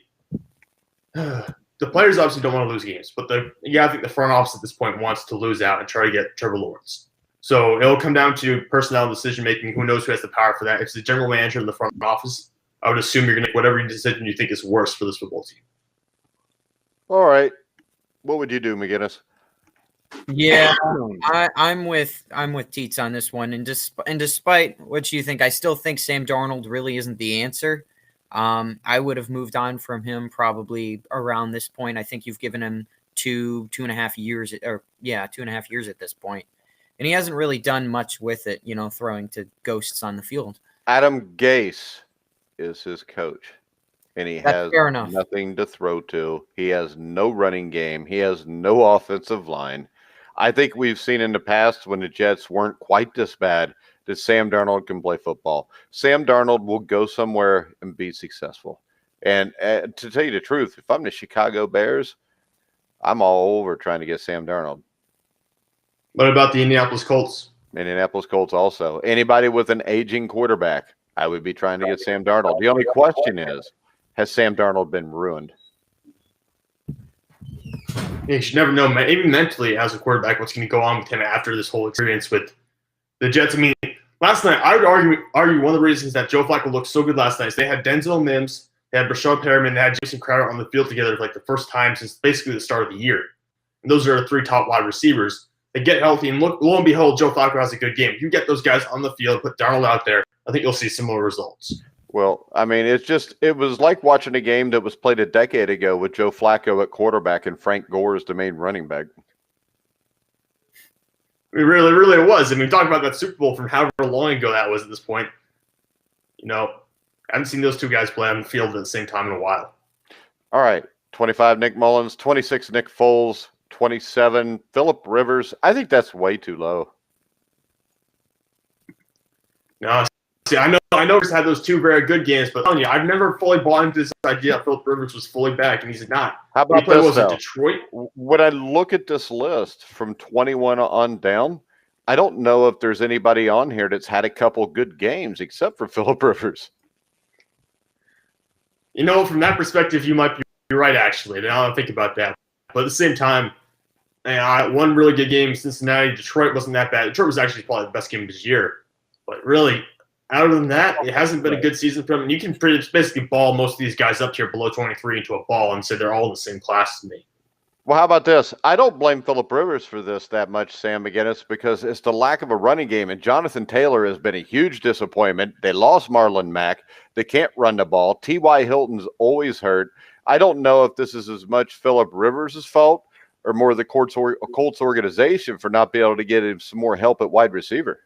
the players obviously don't want to lose games, but I think the front office at this point wants to lose out and try to get Trevor Lawrence. So it'll come down to personnel decision making. Who knows who has the power for that? If it's the general manager in the front office, I would assume you're going to make whatever decision you think is worse for this football team. All right. What would you do, McGinnis? Yeah, I'm with Teets on this one, and despite what you think, I still think Sam Darnold really isn't the answer. I would have moved on from him probably around this point. I think you've given him 2.5 years, 2.5 years at this point, and he hasn't really done much with it. Throwing to ghosts on the field. Adam Gase is his coach, and he has fair enough. Nothing to throw to. He has no running game. He has no offensive line. I think we've seen in the past when the Jets weren't quite this bad that Sam Darnold can play football. Sam Darnold will go somewhere and be successful. And to tell you the truth, if I'm the Chicago Bears, I'm all over trying to get Sam Darnold. What about the Indianapolis Colts? Indianapolis Colts also. Anybody with an aging quarterback, I would be trying to get Sam Darnold. The only question is, has Sam Darnold been ruined? You should never know, man. Even mentally, as a quarterback, what's going to go on with him after this whole experience with the Jets. I mean, last night, I would argue one of the reasons that Joe Flacco looked so good last night is they had Denzel Mims, they had Rashad Perriman, they had Jason Crowder on the field together for like the first time since basically the start of the year. And those are the three top wide receivers. They get healthy, and lo and behold, Joe Flacco has a good game. If you get those guys on the field, put Darnold out there, I think you'll see similar results. Well, I mean, it was like watching a game that was played a decade ago with Joe Flacco at quarterback and Frank Gore as the main running back. I mean, really it was. I mean, talk about that Super Bowl from however long ago that was at this point. I haven't seen those two guys play on the field at the same time in a while. All right. 25, Nick Mullins. 26, Nick Foles. 27, Phillip Rivers. I think that's way too low. No, see, I know he's had those two very good games, but I'm telling you, I've never fully bought into this idea that Phillip Rivers was fully back, and he's not. How about this, was though? Detroit? When I look at this list from 21 on down, I don't know if there's anybody on here that's had a couple good games except for Phillip Rivers. From that perspective, you might be right, actually. Now I think about that. But at the same time, one really good game in Cincinnati. Detroit wasn't that bad. Detroit was actually probably the best game of his year. But really, other than that, it hasn't been a good season for him. And you can basically ball most of these guys up here below 23 into a ball and say they're all in the same class to me. Well, how about this? I don't blame Phillip Rivers for this that much, Sam McGinnis, because it's the lack of a running game. And Jonathan Taylor has been a huge disappointment. They lost Marlon Mack. They can't run the ball. T.Y. Hilton's always hurt. I don't know if this is as much Phillip Rivers' fault or more the Colts organization for not being able to get him some more help at wide receiver.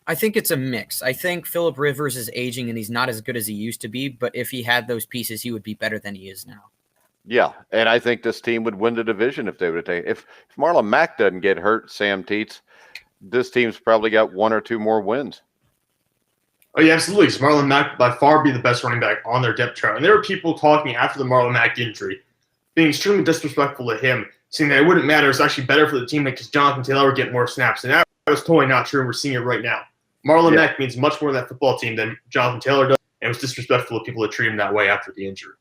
I think it's a mix. I think Phillip Rivers is aging and he's not as good as he used to be, but if he had those pieces, he would be better than he is now. Yeah, and I think this team would win the division if they would take. If Marlon Mack doesn't get hurt, Sam Teets, this team's probably got one or two more wins. Oh, yeah, absolutely. So Marlon Mack by far be the best running back on their depth chart. And there were people talking after the Marlon Mack injury, being extremely disrespectful to him, saying that it wouldn't matter. It's actually better for the team because Jonathan Taylor would get more snaps. And that was totally not true, and we're seeing it right now. Marlon Mack means much more to that football team than Jonathan Taylor does, and it was disrespectful to people that treat him that way after the injury.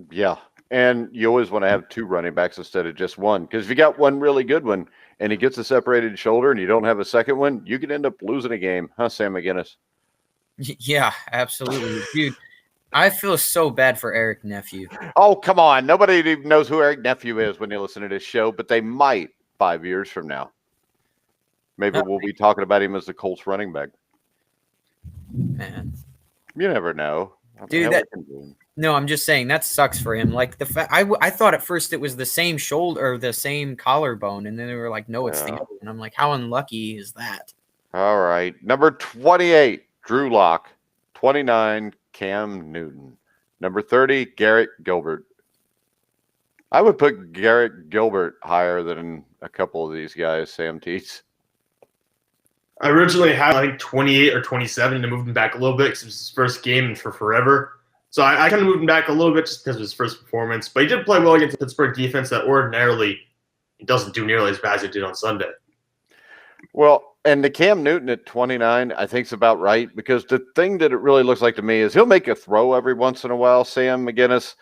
Yeah, and you always want to have two running backs instead of just one, because if you got one really good one and he gets a separated shoulder and you don't have a second one, you could end up losing a game. Huh, Sam McGinnis? Yeah, absolutely. Dude, I feel so bad for Eric Nephew. Oh, come on. Nobody even knows who Eric Nephew is when you listen to this show, but they might 5 years from now. Maybe we'll be talking about him as the Colts running back. Man. You never know. Dude, no, I'm just saying that sucks for him. Like the fact I thought at first it was the same shoulder or the same collarbone, and then they were like, no, it's the other. And I'm like, how unlucky is that? All right. Number 28, Drew Lock. 29, Cam Newton. Number 30, Garrett Gilbert. I would put Garrett Gilbert higher than a couple of these guys, Sam Teets. I originally had, I think, 28 or 27 and moved him back a little bit because it was his first game for forever. So I kind of moved him back a little bit just because of his first performance. But he did play well against the Pittsburgh defense that ordinarily he doesn't do nearly as bad as he did on Sunday. Well, and the Cam Newton at 29, I think is about right, because the thing that it really looks like to me is he'll make a throw every once in a while, Sam McGinnis,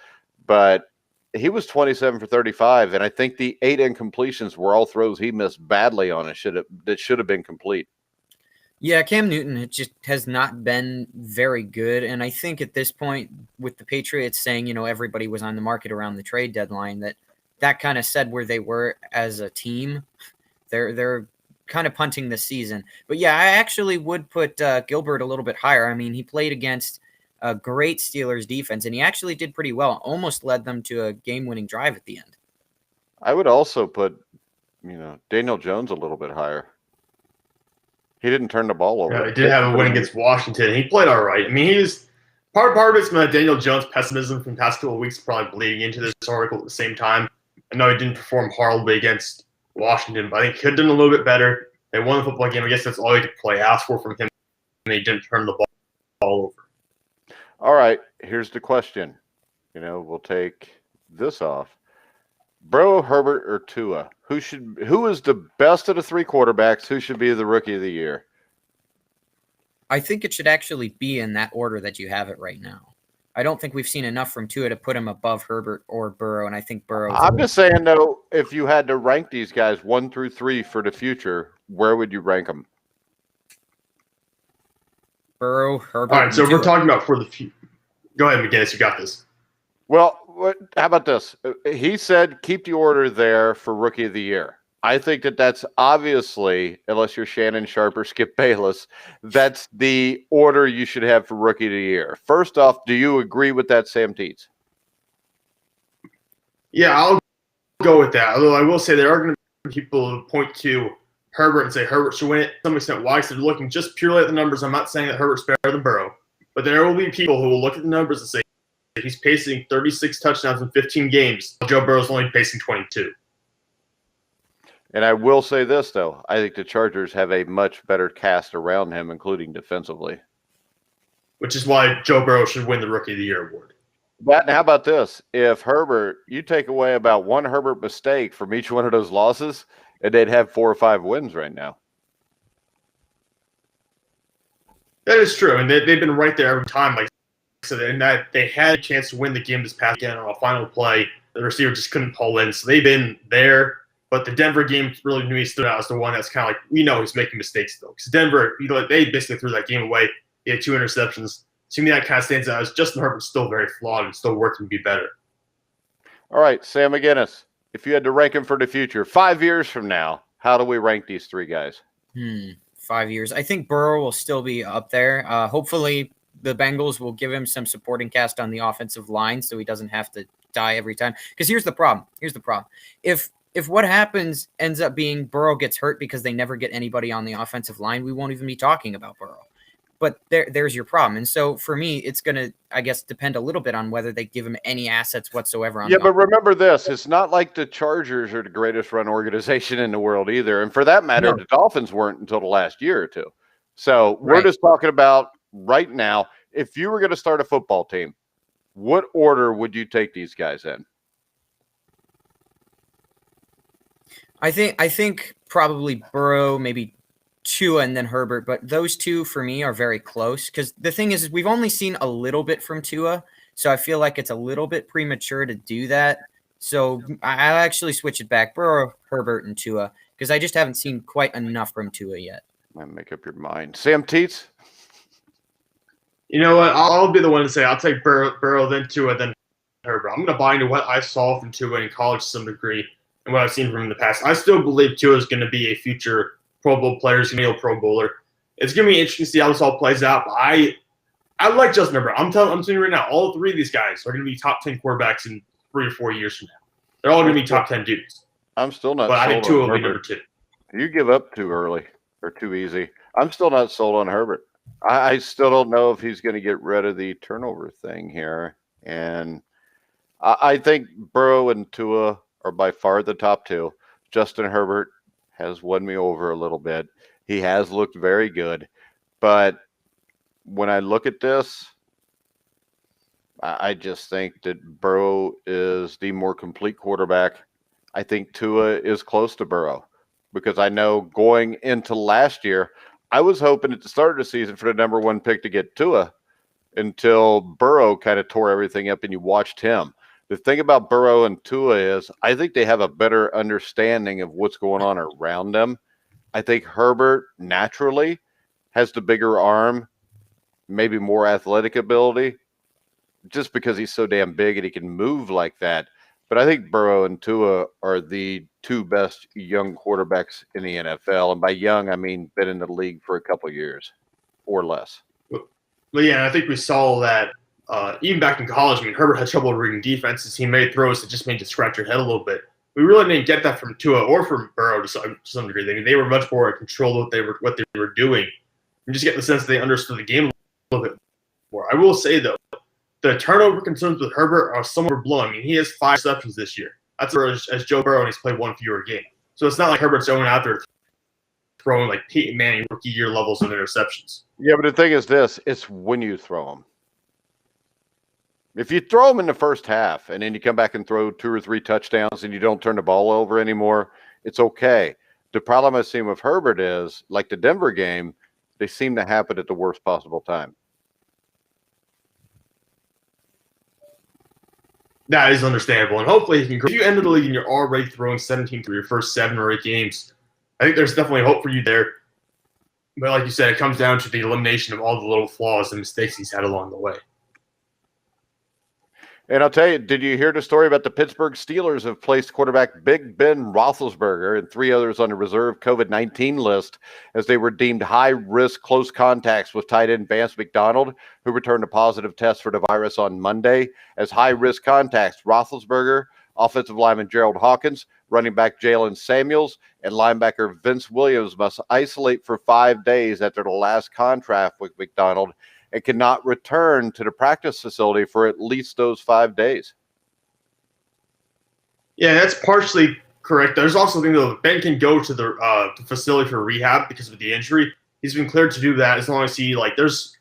but he was 27 for 35, and I think the 8 incompletions were all throws he missed badly on that should have been complete. Yeah, Cam Newton, it just has not been very good. And I think at this point, with the Patriots saying, everybody was on the market around the trade deadline, that kind of said where they were as a team. They're kind of punting this season. But yeah, I actually would put Gilbert a little bit higher. I mean, he played against a great Steelers defense, and he actually did pretty well. Almost led them to a game-winning drive at the end. I would also put, Daniel Jones a little bit higher. He didn't turn the ball over. Yeah, he did have a win against Washington. He played all right. I mean, he's part of it's my Daniel Jones pessimism from the past couple of weeks, probably bleeding into this article at the same time. I know he didn't perform horribly against Washington, but I think he could have done a little bit better. They won the football game. I guess that's all you could ask for from him, and he didn't turn the ball over. All right, here's the question. We'll take this off. Burrow, Herbert, or Tua? Who is the best of the 3 quarterbacks? Who should be the rookie of the year? I think it should actually be in that order that you have it right now. I don't think we've seen enough from Tua to put him above Herbert or Burrow, and I think Burrow. I'm just saying, though, if you had to rank these guys 1 through 3 for the future, where would you rank them? Burrow, Herbert. All right, so if we're talking about for the future. Go ahead, McGinnis. You got this. Well, how about this? He said keep the order there for Rookie of the Year. I think that's obviously, unless you're Shannon Sharp or Skip Bayless, that's the order you should have for Rookie of the Year. First off, do you agree with that, Sam Teets? Yeah, I'll go with that. Although I will say there are going to be people who point to Herbert and say Herbert should win it. To some extent, why? Because they're looking just purely at the numbers. I'm not saying that Herbert's better than Burrow, but there will be people who will look at the numbers and say he's pacing 36 touchdowns in 15 games. Joe Burrow's only pacing 22. And I will say this, though. I think the Chargers have a much better cast around him, including defensively. Which is why Joe Burrow should win the Rookie of the Year award. But how about this? If Herbert, you take away about one Herbert mistake from each one of those losses, and they'd have 4 or 5 wins right now. That is true. And they've been right there every time. So in that they had a chance to win the game this past weekend on a final play. The receiver just couldn't pull in. So they've been there. But the Denver game really knew he stood out as the one that's kind of like, we know he's making mistakes, though. Because Denver, they basically threw that game away. He had 2 interceptions. To me, that kind of stands out as Justin Herbert's still very flawed and still working to be better. All right, Sam McGinnis, if you had to rank him for the future, 5 years from now, how do we rank these 3 guys? 5 years. I think Burrow will still be up there. Hopefully, the Bengals will give him some supporting cast on the offensive line so he doesn't have to die every time. Because here's the problem. If what happens ends up being Burrow gets hurt because they never get anybody on the offensive line, we won't even be talking about Burrow. But there's your problem. And so for me, it's going to, I guess, depend a little bit on whether they give him any assets whatsoever. But remember this. It's not like the Chargers are the greatest run organization in the world either. And for that matter, The Dolphins weren't until the last year or two. So we're just talking about right now, if you were going to start a football team, what order would you take these guys in? I think probably Burrow, maybe Tua, and then Herbert. But those 2 for me are very close because the thing is we've only seen a little bit from Tua, so I feel like it's a little bit premature to do that. So I'll actually switch it back: Burrow, Herbert, and Tua, because I just haven't seen quite enough from Tua yet. Make up your mind, Sam Teets. You know what? I'll be the one to say I'll take Burrow, then Tua, then Herbert. I'm going to buy into what I saw from Tua in college to some degree and what I've seen from him in the past. I still believe Tua is going to be a future Pro Bowl player. He's going to be a Pro Bowler. It's going to be interesting to see how this all plays out. But I like Justin Herbert. I'm telling you right now, all 3 of these guys are going to be top 10 quarterbacks in 3 or 4 years from now. They're all going to be top 10 dudes. I'm still not. But I think Tua will be number 2. You give up too early or too easy. I'm still not sold on Herbert. I still don't know if he's going to get rid of the turnover thing here. And I think Burrow and Tua are by far the top two. Justin Herbert has won me over a little bit. He has looked very good. But when I look at this, I just think that Burrow is the more complete quarterback. I think Tua is close to Burrow because I know going into last year, I was hoping at the start of the season for the number one pick to get Tua until Burrow kind of tore everything up and you watched him. The thing about Burrow and Tua is I think they have a better understanding of what's going on around them. I think Herbert naturally has the bigger arm, maybe more athletic ability, just because he's so damn big and he can move like that. But I think Burrow and Tua are the two best young quarterbacks in the NFL. And by young, I mean been in the league for a couple years or less. Well, yeah, I think we saw that even back in college. I mean, Herbert had trouble reading defenses. He made throws that just made you scratch your head a little bit. We really didn't get that from Tua or from Burrow to some degree. I mean, they were much more in control of what they were doing. You just get the sense they understood the game a little bit more. I will say, though, the turnover concerns with Herbert are somewhat overblown. I mean, he has 5 receptions this year. That's as Joe Burrow, and he's played one fewer game. So it's not like Herbert's going out there throwing like Peyton Manning rookie year levels of interceptions. Yeah, but the thing is this, it's when you throw them. If you throw them in the first half and then you come back and throw 2 or 3 touchdowns and you don't turn the ball over anymore, it's okay. The problem I've seen with Herbert is, like the Denver game, they seem to happen at the worst possible time. That is understandable, and hopefully he can grow. If you end the league and you're already throwing 17 through your first 7 or 8 games, I think there's definitely hope for you there. But like you said, it comes down to the elimination of all the little flaws and mistakes he's had along the way. And I'll tell you, did you hear the story about the Pittsburgh Steelers have placed quarterback Big Ben Roethlisberger and 3 others on the reserve COVID-19 list as they were deemed high-risk close contacts with tight end Vance McDonald, who returned a positive test for the virus on Monday. As high-risk contacts, Roethlisberger, offensive lineman Gerald Hawkins, running back Jalen Samuels, and linebacker Vince Williams must isolate for 5 days after the last contract with McDonald and cannot return to the practice facility for at least those 5 days. Yeah, that's partially correct. There's also the thing, though, Ben can go to the facility for rehab because of the injury. He's been cleared to do that as long as there's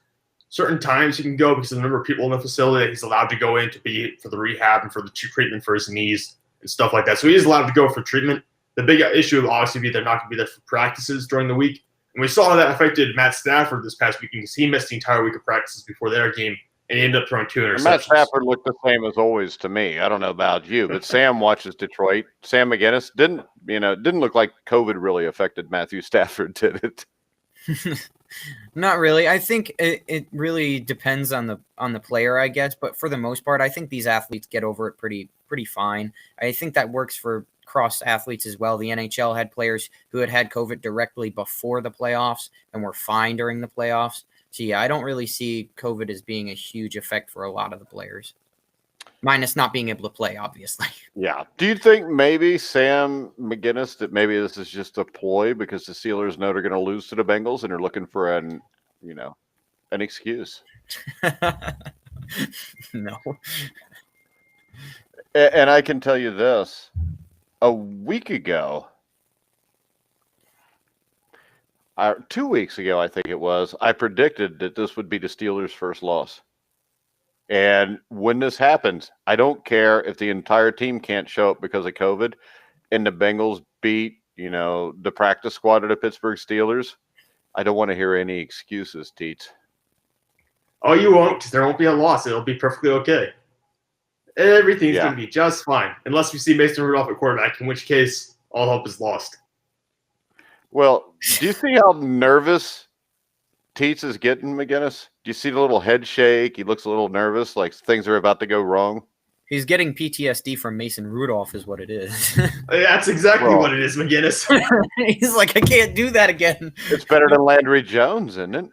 certain times he can go because of the number of people in the facility that he's allowed to go in to be for the rehab and for the treatment for his knees and stuff like that. So he is allowed to go for treatment. The big issue would obviously be they're not going to be there for practices during the week. And we saw how that affected Matt Stafford this past weekend because he missed the entire week of practices before their game, and he ended up throwing 2 interceptions. Matt Stafford looked the same as always to me. I don't know about you, but Sam watches Detroit. Sam McGinnis didn't look like COVID really affected Matthew Stafford, did it? Not really. I think it really depends on the player, I guess. But for the most part, I think these athletes get over it pretty fine. I think that works for cross athletes as well. The NHL had players who had COVID directly before the playoffs and were fine during the playoffs. So yeah, I don't really see COVID as being a huge effect for a lot of the players. Minus not being able to play, obviously. Yeah. Do you think maybe Sam McGinnis that maybe this is just a ploy because the Steelers know they're going to lose to the Bengals and are looking for an excuse? No. And I can tell you this. A week ago, 2 weeks ago, I think it was, I predicted that this would be the Steelers' first loss. And when this happens, I don't care if the entire team can't show up because of COVID and the Bengals beat, the practice squad of the Pittsburgh Steelers. I don't want to hear any excuses, Teets. Oh, you won't, because there won't be a loss. It'll be perfectly okay. Everything's going to be just fine, unless we see Mason Rudolph at quarterback, in which case all hope is lost. Well, do you see how nervous Teets is getting, McGinnis? Do you see the little head shake? He looks a little nervous, like things are about to go wrong. He's getting PTSD from Mason Rudolph is what it is. That's exactly what it is, McGinnis. He's like, I can't do that again. It's better than Landry Jones, isn't it?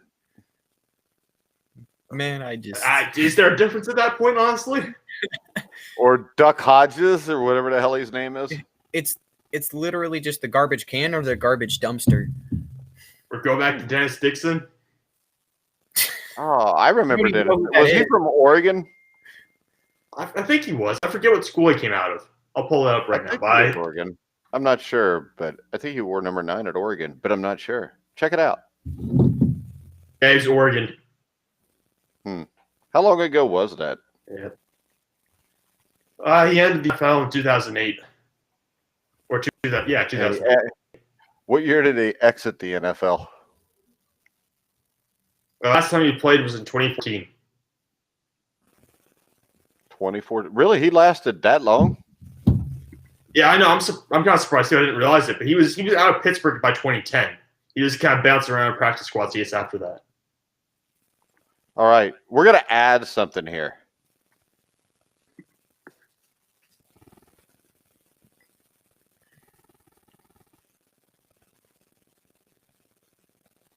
Man, I just... is there a difference at that point, honestly? Or Duck Hodges, or whatever the hell his name is. It's literally just the garbage can or the garbage dumpster. Or go back to Dennis Dixon. Oh, I remember even that. know who that Was he is. from Oregon? I think he was. I forget what school he came out of. I'll pull it up right I now. think he was Oregon. I'm not sure, but I think he wore number 9 at Oregon, but I'm not sure. Check it out. Yeah, he's Oregon. How long ago was that? Yeah. He ended the NFL in 2008. Or 2000. Yeah, 2008. What year did he exit the NFL? The last time he played was in 2014. 24. Really? He lasted that long? Yeah, I know. I'm kind of surprised too. I didn't realize it, but he was out of Pittsburgh by 2010. He just kind of bounced around practice squads years after that. All right. We're going to add something here.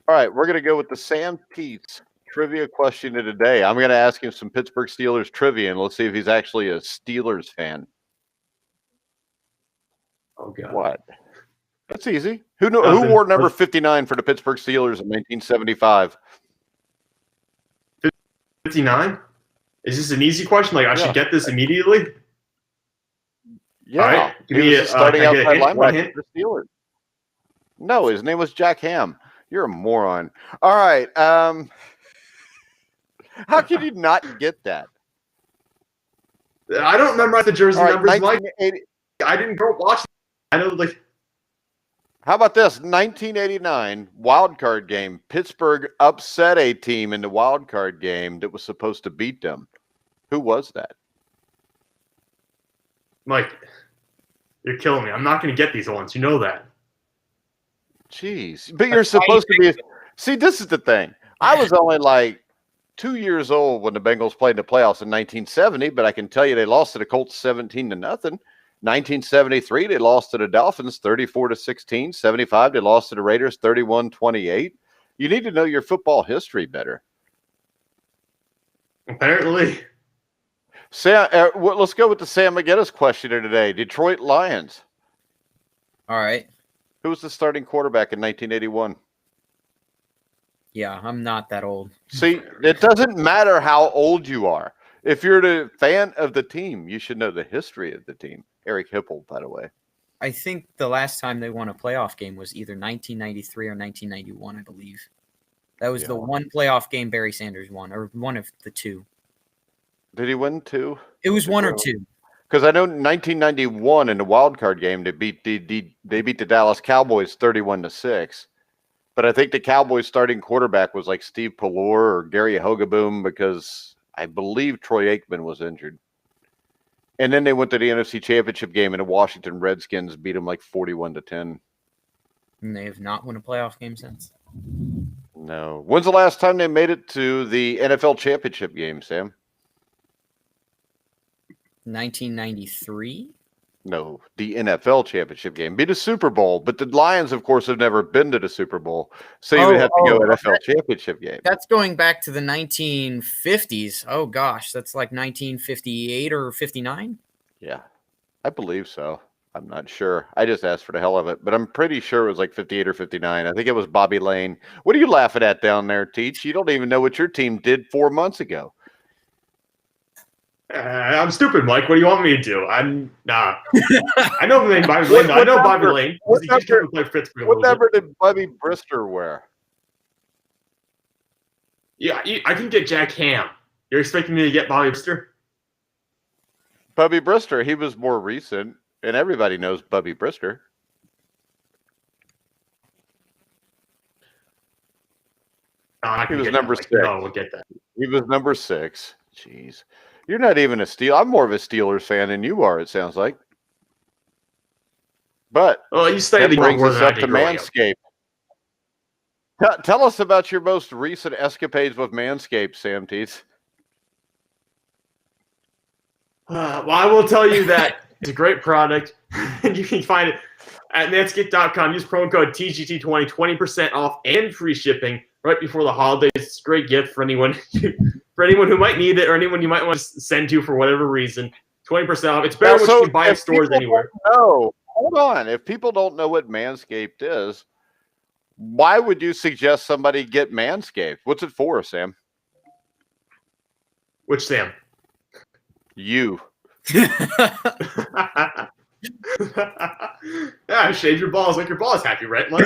All right. We're going to go with the Sam Teets trivia question of the day. I'm going to ask him some Pittsburgh Steelers trivia, and let's see if he's actually a Steelers fan. Oh God. What? That's easy. Who wore number 59 for the Pittsburgh Steelers in 1975? 59? Is this an easy question? Like I should get this immediately? Yeah. All right. He was the starting can I get a outside hint? One linebacker hint? for the Steelers. No, his name was Jack Ham. You're a moron. All right. How could you not get that? I don't memorize the jersey All right, numbers, Mike. 1980 I didn't grow up watching. I know, like, How about this? 1989 wild card game. Pittsburgh upset a team in the wild card game that was supposed to beat them. Who was that? Mike, you're killing me. I'm not going to get these ones. You know that. Jeez. But you're supposed to be. See, this is the thing. I was only like 2 years old when the Bengals played in the playoffs in 1970, but I can tell you they lost to the Colts 17-0. 1973, they lost to the Dolphins 34-16. 75, they lost to the Raiders 31-28. You need to know your football history better. Apparently. Sam, let's go with the Sam McGinnis question of today. Detroit Lions. All right. Who was the starting quarterback in 1981? Yeah, I'm not that old. See, it doesn't matter how old you are. If you're the fan of the team, you should know the history of the team. Eric Hipple, by the way. I think the last time they won a playoff game was either 1993 or 1991, I believe. That was the one playoff game Barry Sanders won, or one of the two. Did he win 2? It was 1 or 2. Because I know 1991 in the wild card game, they beat the Dallas Cowboys 31-6. But I think the Cowboys starting quarterback was like Steve Pallor or Gary Hogaboom because I believe Troy Aikman was injured. And then they went to the NFC Championship game and the Washington Redskins beat them like 41-10. And they have not won a playoff game since. No. When's the last time they made it to the NFL Championship game, Sam? 1993? No, the NFL Championship game. Beat a Super Bowl, but the Lions, of course, have never been to the Super Bowl. So you would have to go NFL Championship game. That's going back to the 1950s. Oh, gosh. That's like 1958 or 59? Yeah, I believe so. I'm not sure. I just asked for the hell of it, but I'm pretty sure it was like 58 or 59. I think it was Bobby Lane. What are you laughing at down there, Teach? You don't even know what your team did 4 months ago. I'm stupid, Mike. What do you want me to do? I'm nah. I know the name Bobby Lane. I know Bobby Lane. What number did Bubby Brister wear? Yeah, I can get Jack Ham. You're expecting me to get Bobby Brister? Bubby Brister. He was more recent, and everybody knows Bubby Brister. He was number 6. No, we'll get that. He was number 6. Jeez. You're not even a Steelers. I'm more of a Steelers fan than you are, it sounds like. But you that brings us up to Manscaped. Tell us about your most recent escapades with Manscaped, Sam Teets. Well, I will tell you that it's a great product, and you can find it at manscaped.com. Use promo code TGT20, 20% off and free shipping right before the holidays. It's a great gift for anyone who might need it or anyone you might want to send to for whatever reason. 20% off. It's better than what you can buy in stores anywhere. No, hold on. If people don't know what Manscaped is, why would you suggest somebody get Manscaped? What's it for, Sam? Which Sam? You. Yeah, shave your balls, make your balls happy, right, Mike?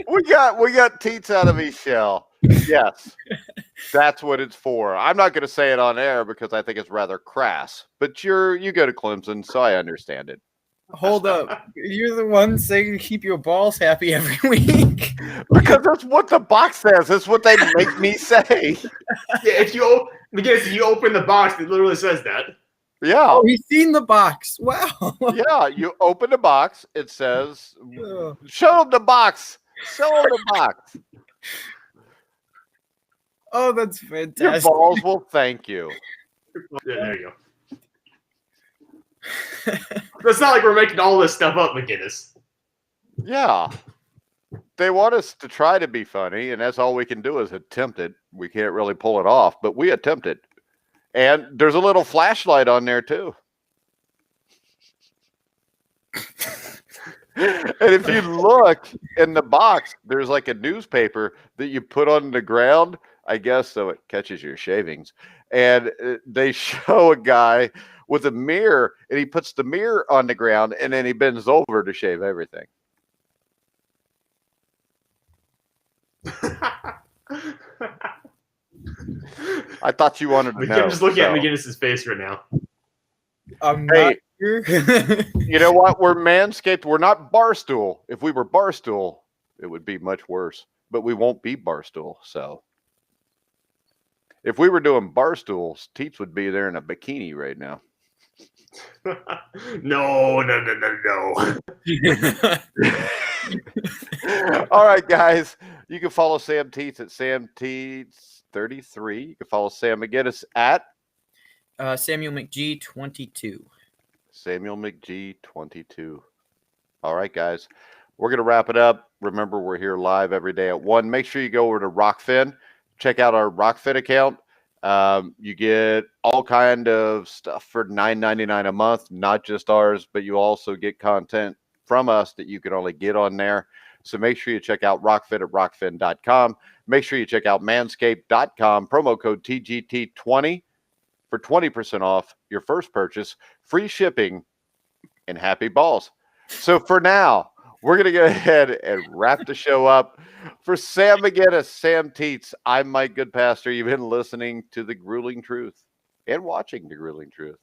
we got Teets out of his shell. Yes, that's what it's for. I'm not going to say it on air because I think it's rather crass. But you go to Clemson, so I understand it. Hold up. You're the one saying to keep your balls happy every week. Because that's what the box says. That's what they make me say. Yeah, if you open the box, it literally says that. Yeah. Oh, he's seen the box. Wow. Yeah, you open the box. It says, Ugh. show them the box. Show them the box. Oh, that's Your fantastic. balls will thank you. Yeah, there you go. It's not like we're making all this stuff up, McGinnis. Yeah. They want us to try to be funny, and that's all we can do is attempt it. We can't really pull it off, but we attempt it. And there's a little flashlight on there, too. And if you look in the box, there's like a newspaper that you put on the ground, I guess, so it catches your shavings. And they show a guy with a mirror, and he puts the mirror on the ground, and then he bends over to shave everything. I thought you wanted to know. I'm just looking at so. McGinnis's face right now. I'm Hey. not here. You know what? We're Manscaped. We're not Barstool. If we were Barstool, it would be much worse. But we won't be Barstool. So if we were doing Barstools, Teets would be there in a bikini right now. No. All right, guys. You can follow Sam Teets at Sam Teets 33. You can follow Sam McGinnis at Samuel McGee 22. Samuel McGee 22. All right, guys. We're going to wrap it up. Remember, we're here live every day at 1. Make sure you go over to Rockfin. Check out our Rockfin account. You get all kind of stuff for $9.99 a month, not just ours, but you also get content from us that you can only get on there. So make sure you check out Rockfin at rockfin.com. Make sure you check out manscaped.com. Promo code TGT20 for 20% off your first purchase, free shipping, and happy balls. So for now, we're going to go ahead and wrap the show up. For Sam McGinnis, Sam Teets, I'm Mike Goodpastor. You've been listening to The Grueling Truth and watching The Grueling Truth.